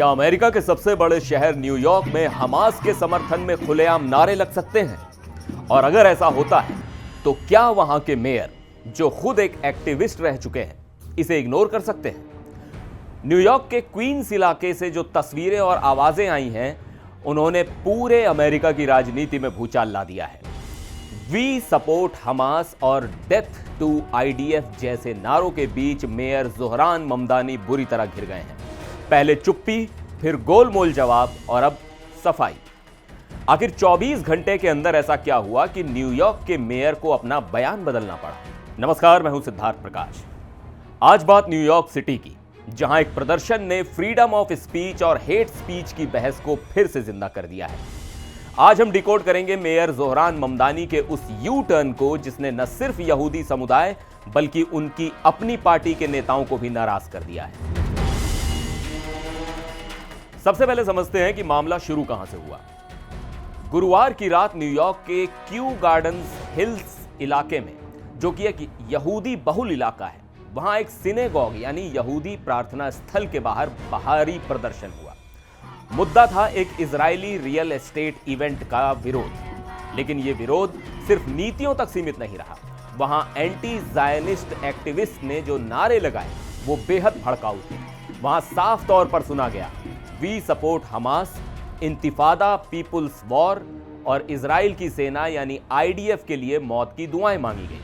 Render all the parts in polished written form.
क्या अमेरिका के सबसे बड़े शहर न्यूयॉर्क में हमास के समर्थन में खुलेआम नारे लग सकते हैं? और अगर ऐसा होता है तो क्या वहां के मेयर, जो खुद एक एक्टिविस्ट रह चुके हैं, इसे इग्नोर कर सकते हैं? न्यूयॉर्क के क्वींस इलाके से जो तस्वीरें और आवाजें आई हैं, उन्होंने पूरे अमेरिका की राजनीति में भूचाल ला दिया है। वी सपोर्ट हमास और डेथ टू आईडीएफ जैसे नारों के बीच मेयर ज़ोहरान ममदानी बुरी तरह घिर गए हैं। पहले चुप्पी, फिर गोलमोल जवाब और अब सफाई। आखिर 24 घंटे के अंदर ऐसा क्या हुआ कि न्यूयॉर्क के मेयर को अपना बयान बदलना पड़ा? नमस्कार, मैं हूं सिद्धार्थ प्रकाश। आज बात न्यूयॉर्क सिटी की, जहां एक प्रदर्शन ने फ्रीडम ऑफ स्पीच और हेट स्पीच की बहस को फिर से जिंदा कर दिया है। आज हम डिकोड करेंगे मेयर ज़ोहरान ममदानी के उस यू टर्न को, जिसने न सिर्फ यहूदी समुदाय बल्कि उनकी अपनी पार्टी के नेताओं को भी नाराज कर दिया है। सबसे पहले समझते हैं कि मामला शुरू कहां से हुआ। गुरुवार की रात न्यूयॉर्क के क्यू गार्डन्स हिल्स इलाके में, जो कि एक यहूदी बहुल इलाका है, वहां एक सिनेगॉग यानी यहूदी प्रार्थना स्थल के बाहर बाहरी प्रदर्शन हुआ। मुद्दा था एक इजरायली रियल एस्टेट इवेंट का विरोध। लेकिन यह विरोध सिर्फ नीतियों तक सीमित नहीं रहा। वहां एंटी ज़ायनिस्ट एक्टिविस्ट ने जो नारे लगाए वो बेहद भड़काऊ थे। वहां साफ तौर पर सुना गया, we support Hamas, intifada, people's war और इजराइल की सेना यानी आईडीएफ के लिए मौत की दुआएं मांगी गई।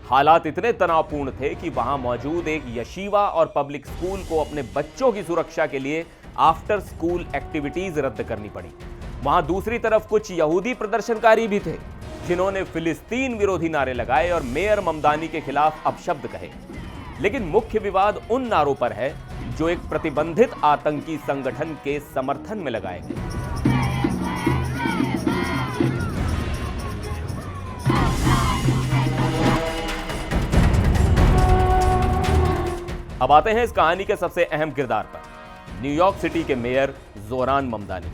हालात इतने तनावपूर्ण थे कि वहां मौजूद एक यशीवा और पब्लिक स्कूल को अपने बच्चों की सुरक्षा के लिए आफ्टर स्कूल एक्टिविटीज रद्द करनी पड़ी। वहां दूसरी तरफ कुछ यहूदी प्रदर्शनकारी भी थे, जिन्होंने फिलिस्तीन विरोधी नारे लगाए और मेयर ममदानी के खिलाफ अपशब्द कहे। लेकिन मुख्य विवाद उन नारों पर है जो एक प्रतिबंधित आतंकी संगठन के समर्थन में लगाए गए। अब आते हैं इस कहानी के सबसे अहम किरदार पर, न्यूयॉर्क सिटी के मेयर ज़ोहरान ममदानी।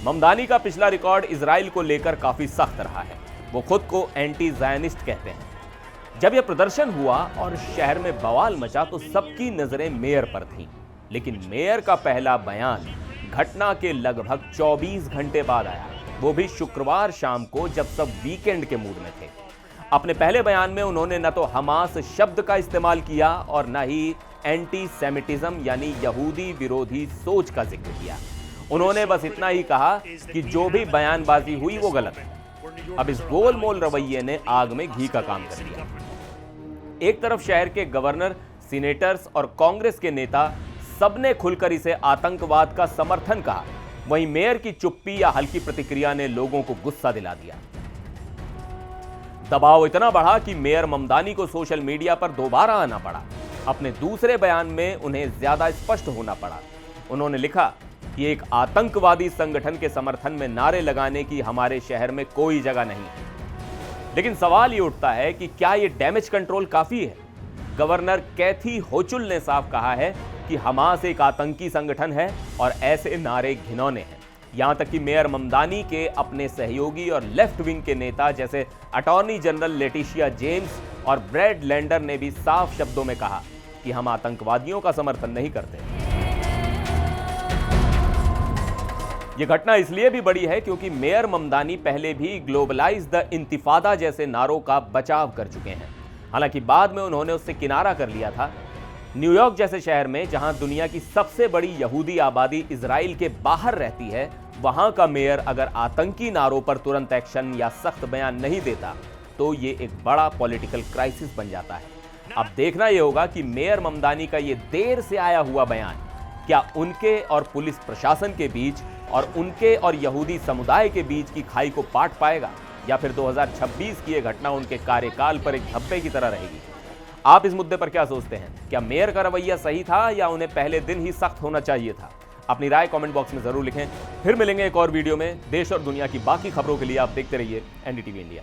ममदानी का पिछला रिकॉर्ड इजराइल को लेकर काफी सख्त रहा है। वो खुद को एंटी ज़ायनिस्ट कहते हैं। जब यह प्रदर्शन हुआ और शहर में बवाल मचा तो सबकी नजरें मेयर पर थीं। लेकिन मेयर का पहला बयान घटना के लगभग 24 घंटे बाद आया, वो भी शुक्रवार शाम को, जब सब वीकेंड के मूड में थे। अपने पहले बयान में उन्होंने न तो हमास शब्द का इस्तेमाल किया और न ही एंटी सेमिटिज्म यानी यहूदी विरोधी सोच का जिक्र किया। उन्होंने बस इतना ही कहा कि जो भी बयानबाजी हुई वो गलत है। अब इस गोलमोल रवैये ने आग में घी का काम कर दिया। एक तरफ शहर के गवर्नर, सीनेटर्स और कांग्रेस के नेता सबने खुलकर इसे आतंकवाद का समर्थन कहा। वहीं मेयर की चुप्पी या हल्की प्रतिक्रिया ने लोगों को गुस्सा दिला दिया। दबाव इतना बढ़ा कि मेयर ममदानी को सोशल मीडिया पर दोबारा आना पड़ा। अपने दूसरे बयान में उन्हें ज्यादा स्पष्ट होना पड़ा। उन्होंने लिखा कि एक आतंकवादी संगठन के समर्थन में नारे लगाने की हमारे शहर में कोई जगह नहीं है। लेकिन सवाल ये उठता है कि क्या ये डैमेज कंट्रोल काफी है? गवर्नर कैथी होचुल ने साफ कहा है कि हमास एक आतंकी संगठन है और ऐसे नारे घिनौने हैं। यहां तक कि मेयर ममदानी के अपने सहयोगी और लेफ्ट विंग के नेता जैसे अटॉर्नी जनरल लेटिशिया जेम्स और ब्रैड लैंडर ने भी साफ शब्दों में कहा कि हम आतंकवादियों का समर्थन नहीं करते। यह घटना इसलिए भी बड़ी है क्योंकि मेयर ममदानी पहले भी ग्लोबलाइज द इंतिफादा जैसे नारों का बचाव कर चुके हैं। हालांकि बाद में उन्होंने उससे किनारा कर लिया था। न्यूयॉर्क जैसे शहर में, जहां दुनिया की सबसे बड़ी यहूदी आबादी इजराइल के बाहर रहती है, वहां का मेयर अगर आतंकी नारों पर तुरंत एक्शन या सख्त बयान नहीं देता तो ये एक बड़ा पॉलिटिकल क्राइसिस बन जाता है। अब देखना यह होगा कि मेयर ममदानी का ये देर से आया हुआ बयान क्या उनके और पुलिस प्रशासन के बीच और उनके और यहूदी समुदाय के बीच की खाई को पाट पाएगा, या फिर 2026 की यह घटना उनके कार्यकाल पर एक धब्बे की तरह रहेगी। आप इस मुद्दे पर क्या सोचते हैं? क्या मेयर का रवैया सही था या उन्हें पहले दिन ही सख्त होना चाहिए था? अपनी राय कमेंट बॉक्स में जरूर लिखें। फिर मिलेंगे एक और वीडियो में। देश और दुनिया की बाकी खबरों के लिए आप देखते रहिए एनडीटीवी इंडिया।